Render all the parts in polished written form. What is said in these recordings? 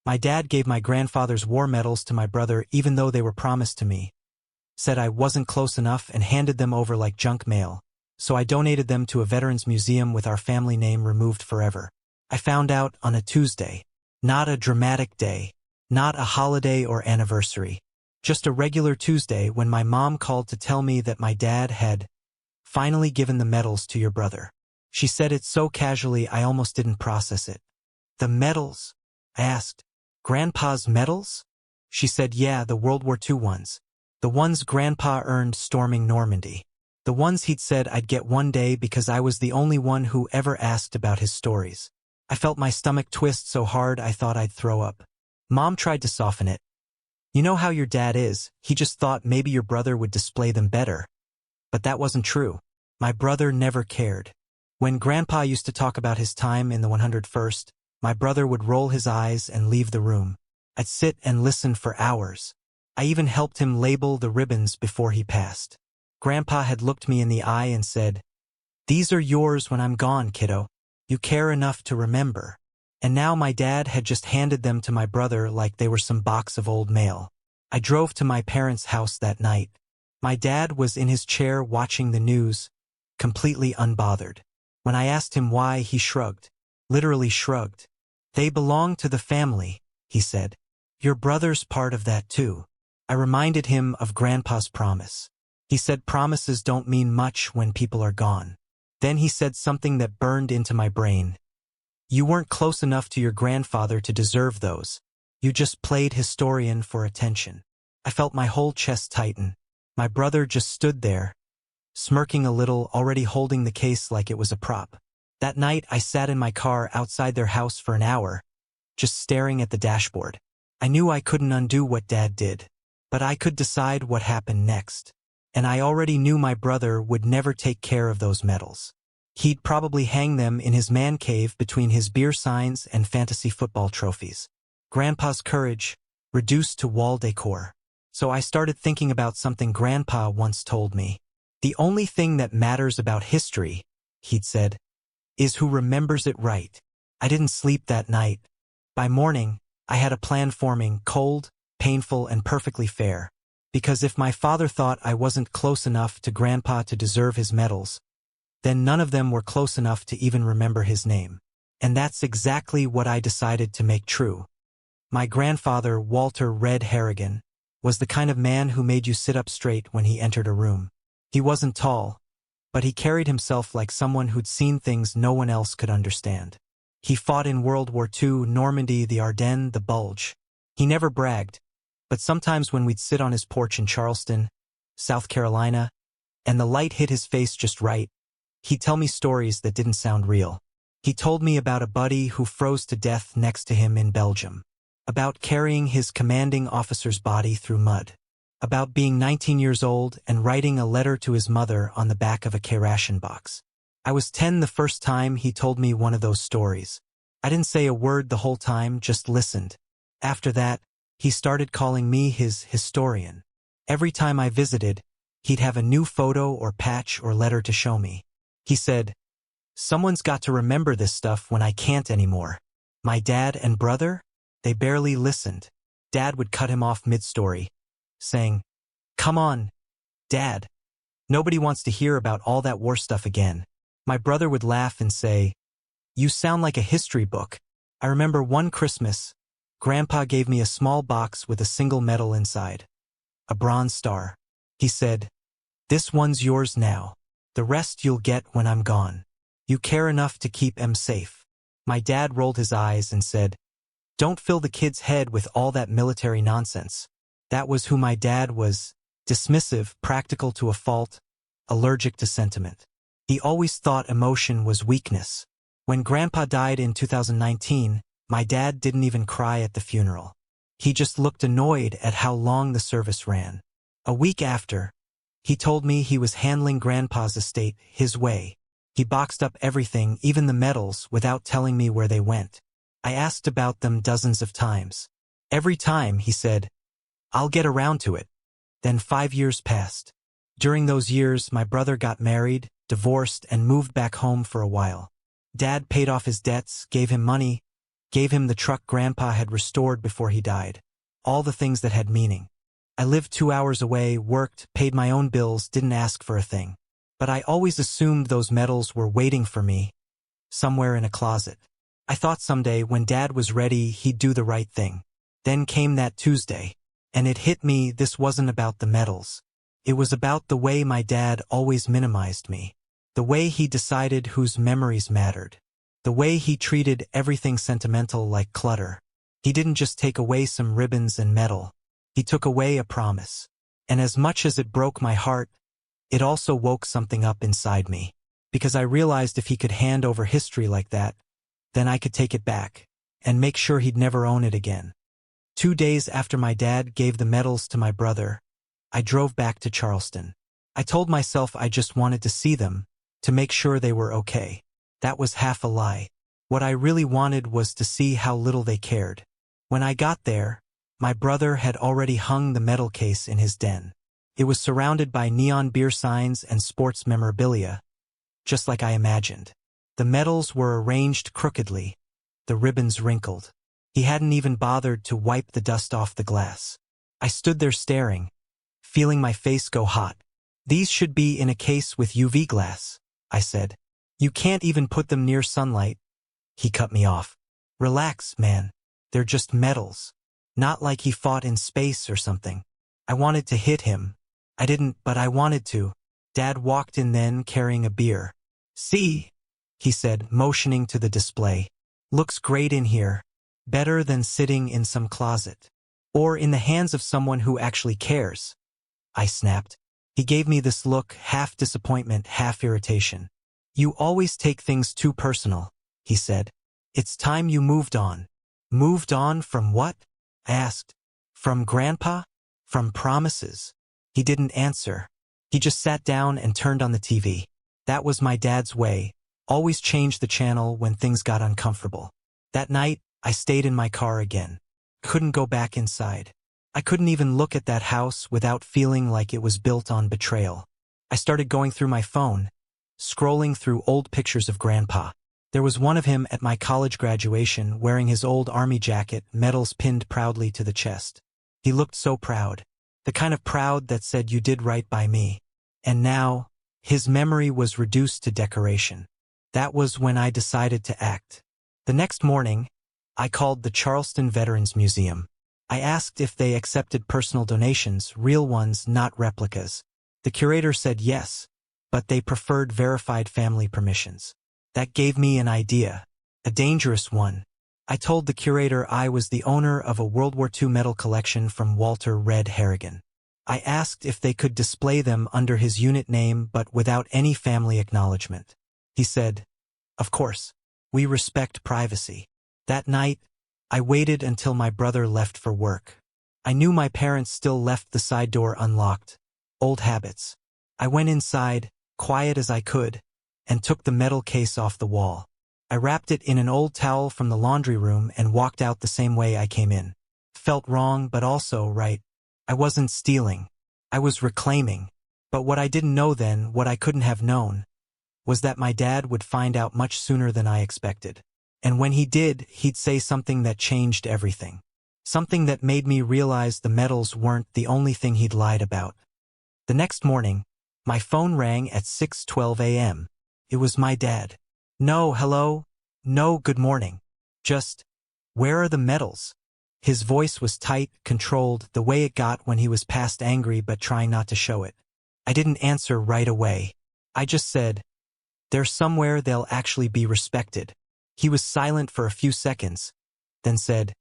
My dad gave my grandfather's war medals to my brother even though they were promised to me. Said I wasn't close enough and handed them over like junk mail. So I donated them to a veterans museum with our family name removed forever. I found out on a Tuesday. Not a dramatic day. Not a holiday or anniversary. Just a regular Tuesday when my mom called to tell me that my dad had finally given the medals to your brother. She said it so casually I almost didn't process it. The medals? I asked. Grandpa's medals? She said yeah, the World War II ones. The ones Grandpa earned storming Normandy. The ones he'd said I'd get one day because I was the only one who ever asked about his stories. I felt my stomach twist so hard I thought I'd throw up. Mom tried to soften it. You know how your dad is, he just thought maybe your brother would display them better. But that wasn't true. My brother never cared. When Grandpa used to talk about his time in the 101st, my brother would roll his eyes and leave the room. I'd sit and listen for hours. I even helped him label the ribbons before he passed. Grandpa had looked me in the eye and said, "These are yours when I'm gone, kiddo. You care enough to remember." And now my dad had just handed them to my brother like they were some box of old mail. I drove to my parents' house that night. My dad was in his chair watching the news, completely unbothered. When I asked him why, he shrugged. Literally shrugged. "They belong to the family," he said. "Your brother's part of that too." I reminded him of Grandpa's promise. He said promises don't mean much when people are gone. Then he said something that burned into my brain. "You weren't close enough to your grandfather to deserve those. You just played historian for attention." I felt my whole chest tighten. My brother just stood there, smirking a little, already holding the case like it was a prop. That night I sat in my car outside their house for an hour, just staring at the dashboard. I knew I couldn't undo what Dad did, but I could decide what happened next. And I already knew my brother would never take care of those medals. He'd probably hang them in his man cave between his beer signs and fantasy football trophies. Grandpa's courage, reduced to wall decor. So I started thinking about something Grandpa once told me. "The only thing that matters about history," he'd said, "is who remembers it right." I didn't sleep that night. By morning, I had a plan forming, cold, painful, and perfectly fair. Because if my father thought I wasn't close enough to Grandpa to deserve his medals, then none of them were close enough to even remember his name. And that's exactly what I decided to make true. My grandfather, Walter Red Harrigan, was the kind of man who made you sit up straight when he entered a room. He wasn't tall, but he carried himself like someone who'd seen things no one else could understand. He fought in World War II, Normandy, the Ardennes, the Bulge. He never bragged, but sometimes when we'd sit on his porch in Charleston, South Carolina, and the light hit his face just right, he'd tell me stories that didn't sound real. He told me about a buddy who froze to death next to him in Belgium. About carrying his commanding officer's body through mud. About being 19 years old and writing a letter to his mother on the back of a K-ration box. I was 10 the first time he told me one of those stories. I didn't say a word the whole time, just listened. After that, he started calling me his historian. Every time I visited, he'd have a new photo or patch or letter to show me. He said, "Someone's got to remember this stuff when I can't anymore." My dad and brother? They barely listened. Dad would cut him off mid-story, saying, "Come on, Dad. Nobody wants to hear about all that war stuff again." My brother would laugh and say, "You sound like a history book." I remember one Christmas, Grandpa gave me a small box with a single medal inside. A bronze star. He said, "This one's yours now. The rest you'll get when I'm gone. You care enough to keep 'em safe." My dad rolled his eyes and said, "Don't fill the kid's head with all that military nonsense." That was who my dad was. Dismissive, practical to a fault, allergic to sentiment. He always thought emotion was weakness. When Grandpa died in 2019, my dad didn't even cry at the funeral. He just looked annoyed at how long the service ran. A week after, he told me he was handling Grandpa's estate his way. He boxed up everything, even the medals, without telling me where they went. I asked about them dozens of times. Every time, he said, "I'll get around to it." Then 5 years passed. During those years, my brother got married, divorced, and moved back home for a while. Dad paid off his debts, gave him money, gave him the truck Grandpa had restored before he died. All the things that had meaning. I lived 2 hours away, worked, paid my own bills, didn't ask for a thing. But I always assumed those medals were waiting for me, somewhere in a closet. I thought someday, when Dad was ready, he'd do the right thing. Then came that Tuesday, and it hit me this wasn't about the medals. It was about the way my dad always minimized me. The way he decided whose memories mattered. The way he treated everything sentimental like clutter. He didn't just take away some ribbons and medal. He took away a promise. And as much as it broke my heart, it also woke something up inside me. Because I realized if he could hand over history like that, then I could take it back, and make sure he'd never own it again. 2 days after my dad gave the medals to my brother, I drove back to Charleston. I told myself I just wanted to see them, to make sure they were okay. That was half a lie. What I really wanted was to see how little they cared. When I got there, my brother had already hung the medal case in his den. It was surrounded by neon beer signs and sports memorabilia, just like I imagined. The medals were arranged crookedly, the ribbons wrinkled. He hadn't even bothered to wipe the dust off the glass. I stood there staring, feeling my face go hot. "These should be in a case with UV glass," I said. "You can't even put them near sunlight." He cut me off. "Relax, man. They're just medals. Not like he fought in space or something." I wanted to hit him. I didn't, but I wanted to. Dad walked in then, carrying a beer. "See?" he said, motioning to the display. "Looks great in here. Better than sitting in some closet. Or in the hands of someone who actually cares." I snapped. He gave me this look, half disappointment, half irritation. "You always take things too personal," he said. "It's time you moved on." "Moved on from what?" I asked. "From Grandpa? From promises?" He didn't answer. He just sat down and turned on the TV. That was my dad's way. Always change the channel when things got uncomfortable. That night, I stayed in my car again. Couldn't go back inside. I couldn't even look at that house without feeling like it was built on betrayal. I started going through my phone, scrolling through old pictures of Grandpa. There was one of him at my college graduation wearing his old army jacket, medals pinned proudly to the chest. He looked so proud. The kind of proud that said you did right by me. And now, his memory was reduced to decoration. That was when I decided to act. The next morning, I called the Charleston Veterans Museum. I asked if they accepted personal donations, real ones, not replicas. The curator said yes, but they preferred verified family permissions. That gave me an idea, a dangerous one. I told the curator I was the owner of a World War II medal collection from Walter Red Harrigan. I asked if they could display them under his unit name but without any family acknowledgement. He said, "Of course. We respect privacy." That night, I waited until my brother left for work. I knew my parents still left the side door unlocked. Old habits. I went inside, quiet as I could, and took the metal case off the wall. I wrapped it in an old towel from the laundry room and walked out the same way I came in. Felt wrong, but also right. I wasn't stealing. I was reclaiming. But what I didn't know then, what I couldn't have known, was that my dad would find out much sooner than I expected. And when he did, he'd say something that changed everything. Something that made me realize the medals weren't the only thing he'd lied about. The next morning, my phone rang at 6:12 a.m. It was my dad. "No, hello? No, good morning. Just, where are the medals?" His voice was tight, controlled, the way it got when he was past angry but trying not to show it. I didn't answer right away. I just said, "They're somewhere they'll actually be respected." He was silent for a few seconds, then said,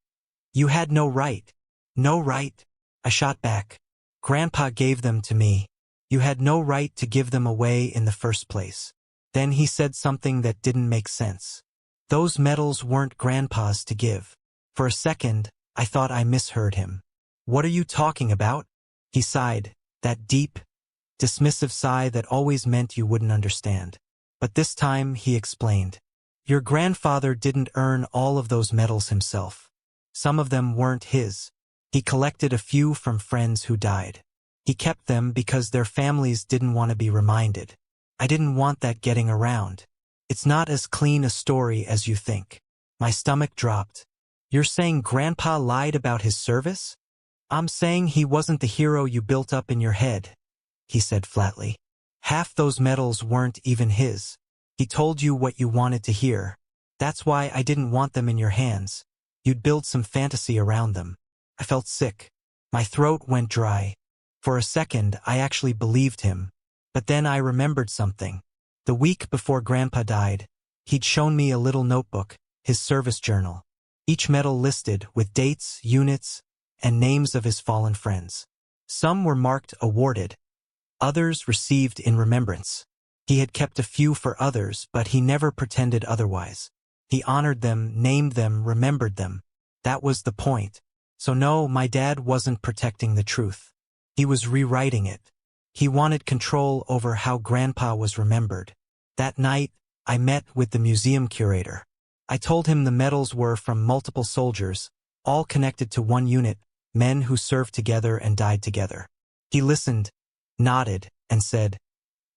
"You had no right." "No right?" I shot back. "Grandpa gave them to me. You had no right to give them away in the first place." Then he said something that didn't make sense. "Those medals weren't Grandpa's to give." For a second, I thought I misheard him. "What are you talking about?" He sighed, that deep, dismissive sigh that always meant you wouldn't understand. But this time he explained. "Your grandfather didn't earn all of those medals himself. Some of them weren't his. He collected a few from friends who died. He kept them because their families didn't want to be reminded. I didn't want that getting around. It's not as clean a story as you think. My stomach dropped. You're saying Grandpa lied about his service? I'm saying he wasn't the hero you built up in your head, he said flatly. Half those medals weren't even his. He told you what you wanted to hear. That's why I didn't want them in your hands. You'd build some fantasy around them. I felt sick. My throat went dry. For a second, I actually believed him. But then I remembered something. The week before Grandpa died, he'd shown me a little notebook, his service journal. Each medal listed with dates, units, and names of his fallen friends. Some were marked awarded. Others received in remembrance. He had kept a few for others, but he never pretended otherwise. He honored them, named them, remembered them. That was the point. So no, my dad wasn't protecting the truth. He was rewriting it. He wanted control over how Grandpa was remembered. That night, I met with the museum curator. I told him the medals were from multiple soldiers, all connected to one unit, men who served together and died together. He listened, nodded, and said,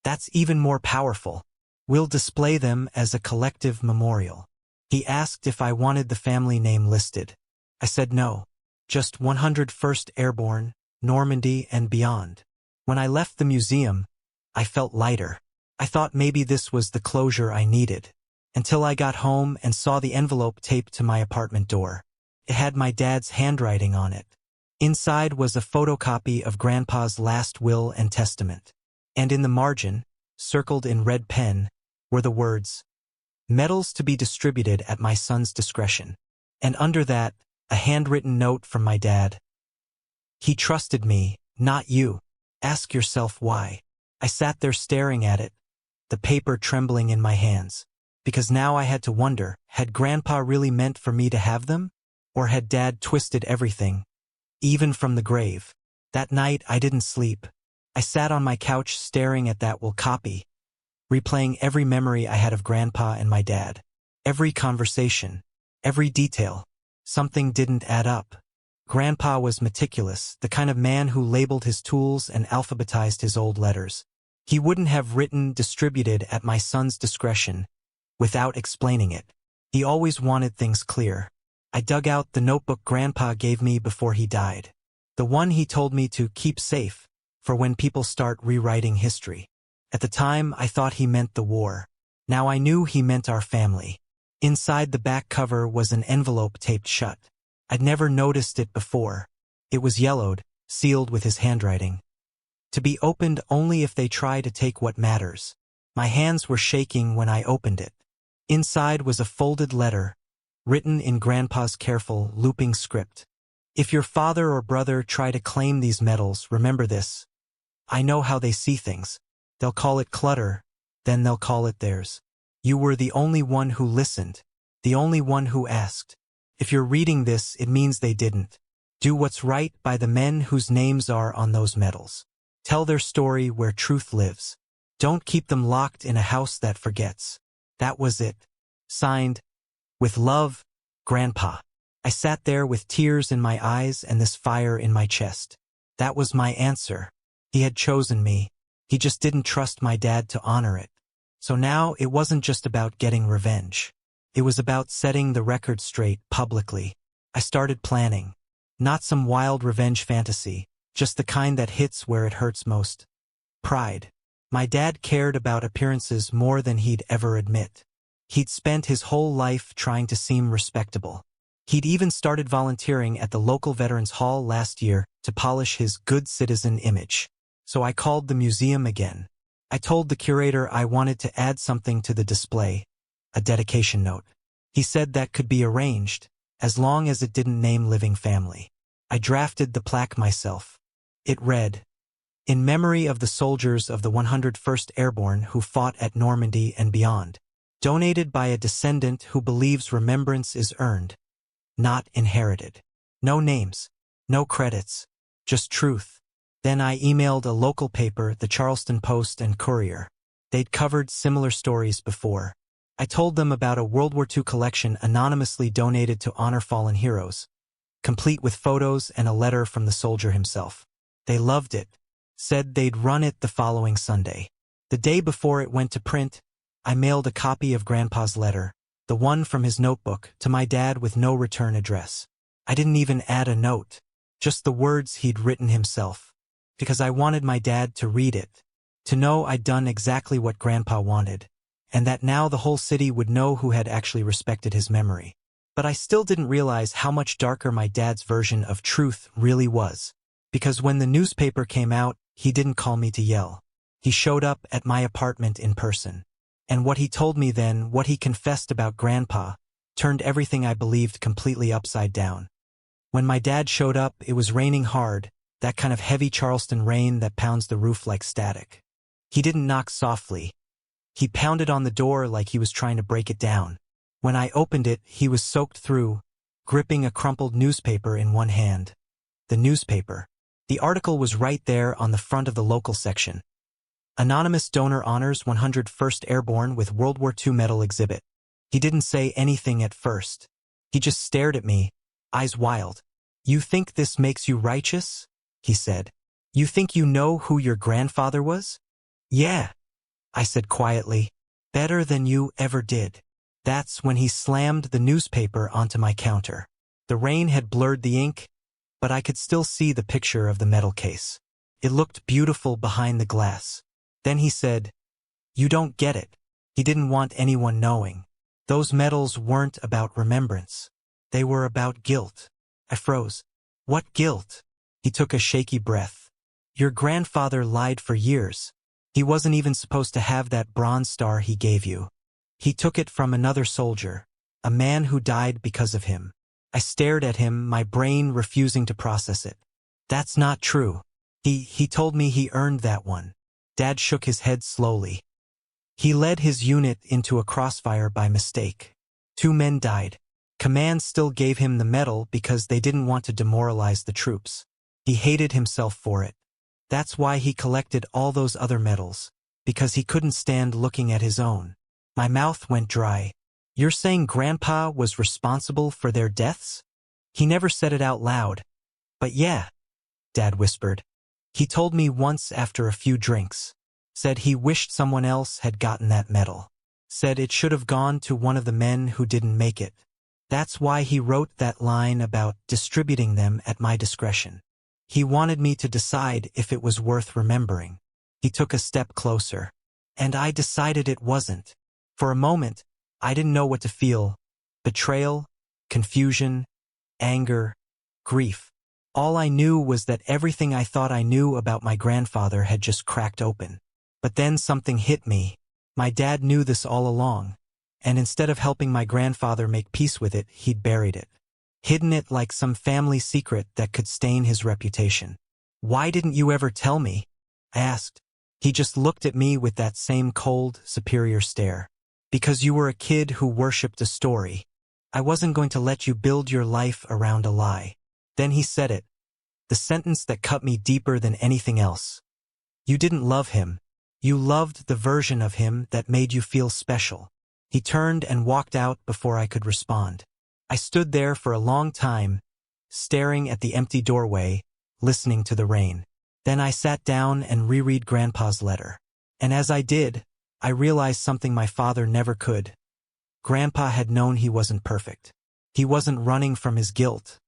"That's even more powerful. We'll display them as a collective memorial." He asked if I wanted the family name listed. I said no, just 101st Airborne, Normandy and beyond. When I left the museum, I felt lighter. I thought maybe this was the closure I needed. Until I got home and saw the envelope taped to my apartment door. It had my dad's handwriting on it. Inside was a photocopy of Grandpa's last will and testament. And in the margin, circled in red pen, were the words, "Medals to be distributed at my son's discretion." And under that, a handwritten note from my dad. "He trusted me, not you. Ask yourself why." I sat there staring at it, the paper trembling in my hands. Because now I had to wonder, had Grandpa really meant for me to have them? Or had Dad twisted everything, even from the grave? That night I didn't sleep. I sat on my couch staring at that will copy, replaying every memory I had of Grandpa and my dad. Every conversation, every detail. Something didn't add up. Grandpa was meticulous, the kind of man who labeled his tools and alphabetized his old letters. He wouldn't have written "distributed at my son's discretion" without explaining it. He always wanted things clear. I dug out the notebook Grandpa gave me before he died. The one he told me to keep safe for when people start rewriting history. At the time, I thought he meant the war. Now I knew he meant our family. Inside the back cover was an envelope taped shut. I'd never noticed it before. It was yellowed, sealed with his handwriting. To be opened only if they try to take what matters. My hands were shaking when I opened it. Inside was a folded letter, written in Grandpa's careful, looping script. "If your father or brother try to claim these medals, remember this. I know how they see things. They'll call it clutter, then they'll call it theirs. You were the only one who listened, the only one who asked. If you're reading this, it means they didn't. Do what's right by the men whose names are on those medals. Tell their story where truth lives. Don't keep them locked in a house that forgets." That was it. Signed, "With love, Grandpa." I sat there with tears in my eyes and this fire in my chest. That was my answer. He had chosen me. He just didn't trust my dad to honor it. So now it wasn't just about getting revenge. It was about setting the record straight publicly. I started planning. Not some wild revenge fantasy, just the kind that hits where it hurts most. Pride. My dad cared about appearances more than he'd ever admit. He'd spent his whole life trying to seem respectable. He'd even started volunteering at the local Veterans Hall last year to polish his good citizen image. So I called the museum again. I told the curator I wanted to add something to the display, a dedication note. He said that could be arranged, as long as it didn't name living family. I drafted the plaque myself. It read, "In memory of the soldiers of the 101st Airborne who fought at Normandy and beyond. Donated by a descendant who believes remembrance is earned, not inherited." No names, no credits, just truth. Then I emailed a local paper, the Charleston Post and Courier. They'd covered similar stories before. I told them about a World War II collection anonymously donated to honor fallen heroes, complete with photos and a letter from the soldier himself. They loved it. Said they'd run it the following Sunday. The day before it went to print, I mailed a copy of Grandpa's letter, the one from his notebook, to my dad with no return address. I didn't even add a note, just the words he'd written himself, because I wanted my dad to read it, to know I'd done exactly what Grandpa wanted, and that now the whole city would know who had actually respected his memory. But I still didn't realize how much darker my dad's version of truth really was, because when the newspaper came out, he didn't call me to yell. He showed up at my apartment in person. And what he told me then, what he confessed about Grandpa, turned everything I believed completely upside down. When my dad showed up, it was raining hard, that kind of heavy Charleston rain that pounds the roof like static. He didn't knock softly. He pounded on the door like he was trying to break it down. When I opened it, he was soaked through, gripping a crumpled newspaper in one hand. The newspaper. The article was right there on the front of the local section. Anonymous donor honors 101st Airborne with World War II medal exhibit. He didn't say anything at first. He just stared at me, eyes wild. "You think this makes you righteous?" he said. "You think you know who your grandfather was?" "Yeah," I said quietly. "Better than you ever did." That's when he slammed the newspaper onto my counter. The rain had blurred the ink, but I could still see the picture of the metal case. It looked beautiful behind the glass. Then he said, "You don't get it." He didn't want anyone knowing. Those medals weren't about remembrance. They were about guilt. I froze. "What guilt?" He took a shaky breath. "Your grandfather lied for years. He wasn't even supposed to have that Bronze Star he gave you. He took it from another soldier, a man who died because of him." I stared at him, my brain refusing to process it. "That's not true. He told me he earned that one." Dad shook his head slowly. "He led his unit into a crossfire by mistake. 2 men died. Command still gave him the medal because they didn't want to demoralize the troops. He hated himself for it. That's why he collected all those other medals, because he couldn't stand looking at his own." My mouth went dry. "You're saying Grandpa was responsible for their deaths?" He never said it out loud. "But yeah," Dad whispered. "He told me once after a few drinks. Said he wished someone else had gotten that medal. Said it should have gone to one of the men who didn't make it. That's why he wrote that line about distributing them at my discretion. He wanted me to decide if it was worth remembering." He took a step closer. "And I decided it wasn't. For a moment, I didn't know what to feel. Betrayal, confusion, anger, grief. All I knew was that everything I thought I knew about my grandfather had just cracked open. But then something hit me. My dad knew this all along, and instead of helping my grandfather make peace with it, he'd buried it. Hidden it like some family secret that could stain his reputation. "Why didn't you ever tell me?" I asked. He just looked at me with that same cold, superior stare. "Because you were a kid who worshipped a story. I wasn't going to let you build your life around a lie." Then he said it, the sentence that cut me deeper than anything else. "You didn't love him. You loved the version of him that made you feel special." He turned and walked out before I could respond. I stood there for a long time, staring at the empty doorway, listening to the rain. Then I sat down and reread Grandpa's letter. And as I did, I realized something my father never could. Grandpa had known he wasn't perfect. He wasn't running from his guilt.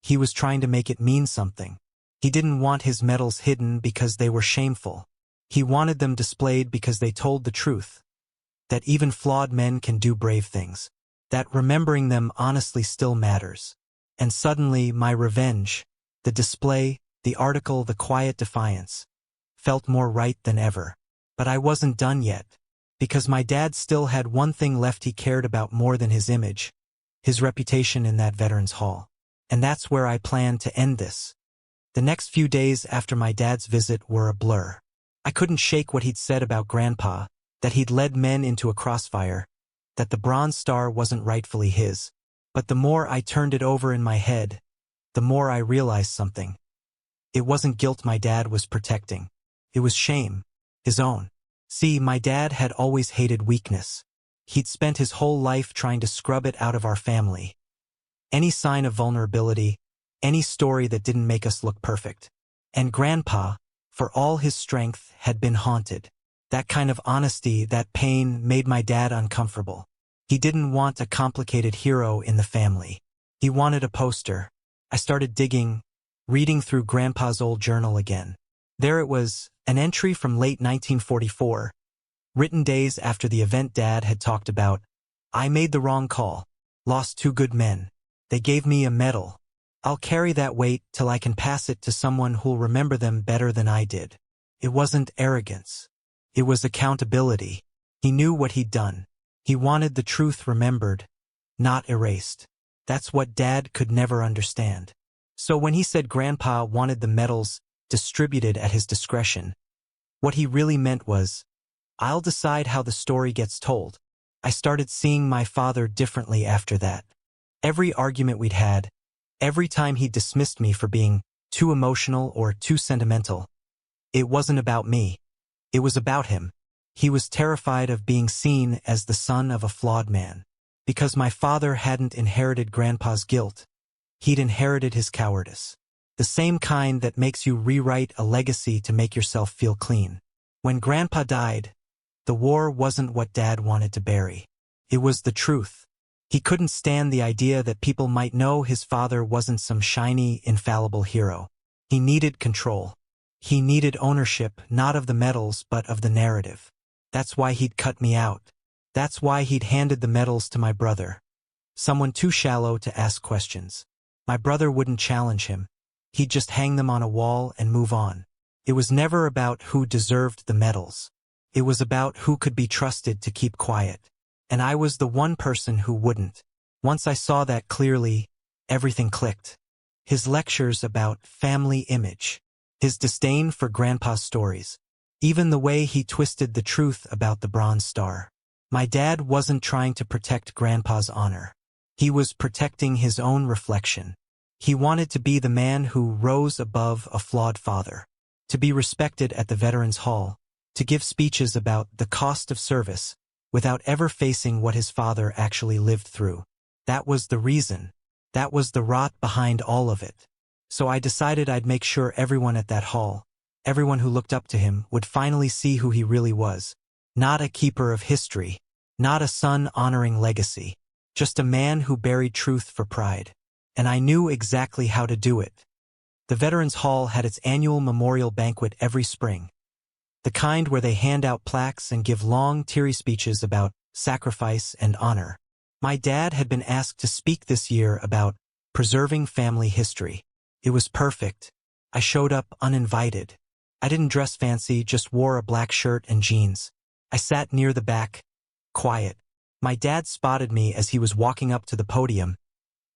He was trying to make it mean something. He didn't want his medals hidden because they were shameful. He wanted them displayed because they told the truth. That even flawed men can do brave things. That remembering them honestly still matters. And suddenly my revenge, the display, the article, the quiet defiance, felt more right than ever. But I wasn't done yet, because my dad still had one thing left he cared about more than his image, his reputation in that Veterans Hall. And that's where I planned to end this. The next few days after my dad's visit were a blur. I couldn't shake what he'd said about Grandpa, that he'd led men into a crossfire, that the Bronze Star wasn't rightfully his. But the more I turned it over in my head, the more I realized something. It wasn't guilt my dad was protecting. It was shame. His own. See, my dad had always hated weakness. He'd spent his whole life trying to scrub it out of our family. Any sign of vulnerability, any story that didn't make us look perfect. And Grandpa, for all his strength, had been haunted. That kind of honesty, that pain, made my dad uncomfortable. He didn't want a complicated hero in the family. He wanted a poster. I started digging, reading through Grandpa's old journal again. There it was, an entry from late 1944, written days after the event Dad had talked about. I made the wrong call. Lost 2 good men. They gave me a medal. I'll carry that weight till I can pass it to someone who'll remember them better than I did. It wasn't arrogance. It was accountability. He knew what he'd done. He wanted the truth remembered, not erased. That's what Dad could never understand. So when he said Grandpa wanted the medals distributed at his discretion, what he really meant was, I'll decide how the story gets told. I started seeing my father differently after that. Every argument we'd had, every time he dismissed me for being too emotional or too sentimental, it wasn't about me. It was about him. He was terrified of being seen as the son of a flawed man. Because my father hadn't inherited Grandpa's guilt, he'd inherited his cowardice. The same kind that makes you rewrite a legacy to make yourself feel clean. When Grandpa died, the war wasn't what Dad wanted to bury. It was the truth. He couldn't stand the idea that people might know his father wasn't some shiny, infallible hero. He needed control. He needed ownership, not of the medals, but of the narrative. That's why he'd cut me out. That's why he'd handed the medals to my brother. Someone too shallow to ask questions. My brother wouldn't challenge him. He'd just hang them on a wall and move on. It was never about who deserved the medals. It was about who could be trusted to keep quiet. And I was the one person who wouldn't. Once I saw that clearly, everything clicked. His lectures about family image. His disdain for Grandpa's stories. Even the way he twisted the truth about the Bronze Star. My dad wasn't trying to protect Grandpa's honor. He was protecting his own reflection. He wanted to be the man who rose above a flawed father. To be respected at the Veterans Hall. To give speeches about the cost of service, without ever facing what his father actually lived through. That was the reason. That was the rot behind all of it. So I decided I'd make sure everyone at that hall, everyone who looked up to him, would finally see who he really was. Not a keeper of history. Not a son honoring legacy. Just a man who buried truth for pride. And I knew exactly how to do it. The Veterans Hall had its annual memorial banquet every spring. The kind where they hand out plaques and give long, teary speeches about sacrifice and honor. My dad had been asked to speak this year about preserving family history. It was perfect. I showed up uninvited. I didn't dress fancy, just wore a black shirt and jeans. I sat near the back, quiet. My dad spotted me as he was walking up to the podium,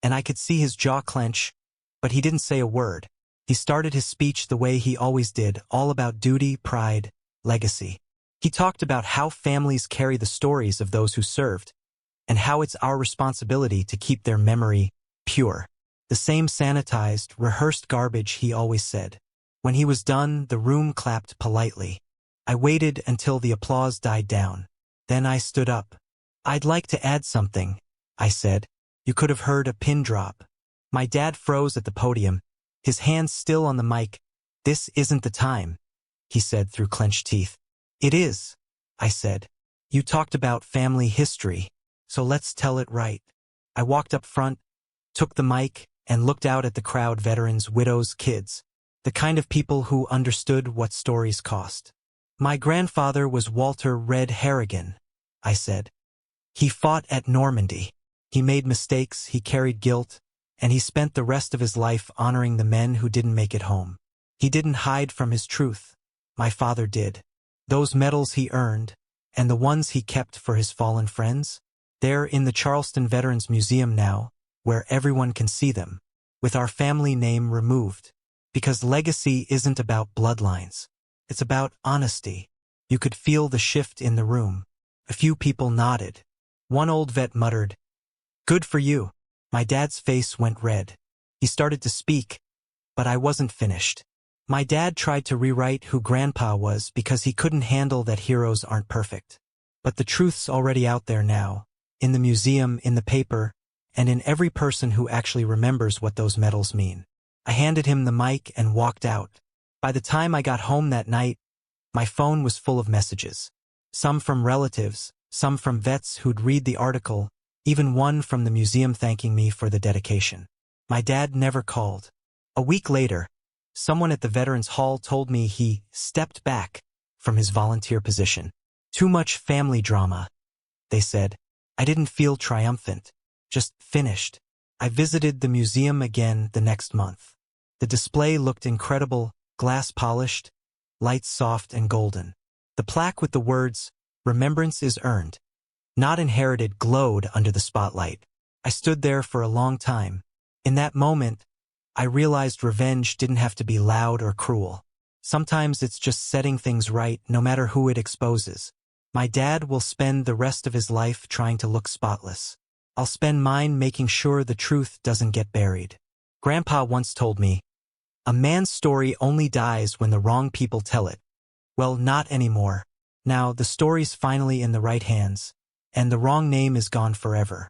and I could see his jaw clench, but he didn't say a word. He started his speech the way he always did, all about duty, pride, legacy. He talked about how families carry the stories of those who served, and how it's our responsibility to keep their memory pure. The same sanitized, rehearsed garbage he always said. When he was done, the room clapped politely. I waited until the applause died down. Then I stood up. I'd like to add something, I said. You could have heard a pin drop. My dad froze at the podium, his hands still on the mic. This isn't the time, he said through clenched teeth. It is, I said. You talked about family history, so let's tell it right. I walked up front, took the mic, and looked out at the crowd, veterans, widows, kids. The kind of people who understood what stories cost. My grandfather was Walter Red Harrigan, I said. He fought at Normandy. He made mistakes, he carried guilt, and he spent the rest of his life honoring the men who didn't make it home. He didn't hide from his truth. My father did. Those medals he earned, and the ones he kept for his fallen friends, they're in the Charleston Veterans Museum now, where everyone can see them, with our family name removed. Because legacy isn't about bloodlines. It's about honesty. You could feel the shift in the room. A few people nodded. One old vet muttered, "Good for you." My dad's face went red. He started to speak, but I wasn't finished. My dad tried to rewrite who Grandpa was because he couldn't handle that heroes aren't perfect. But the truth's already out there now, in the museum, in the paper, and in every person who actually remembers what those medals mean. I handed him the mic and walked out. By the time I got home that night, my phone was full of messages. Some from relatives, some from vets who'd read the article, even one from the museum thanking me for the dedication. My dad never called. A week later, someone at the Veterans Hall told me he stepped back from his volunteer position. Too much family drama, they said. I didn't feel triumphant, just finished. I visited the museum again the next month. The display looked incredible, glass-polished, lights soft and golden. The plaque with the words, "Remembrance is earned, not inherited," glowed under the spotlight. I stood there for a long time. In that moment, I realized revenge didn't have to be loud or cruel. Sometimes it's just setting things right, no matter who it exposes. My dad will spend the rest of his life trying to look spotless. I'll spend mine making sure the truth doesn't get buried. Grandpa once told me, "A man's story only dies when the wrong people tell it." Well, not anymore. Now, the story's finally in the right hands, and the wrong name is gone forever.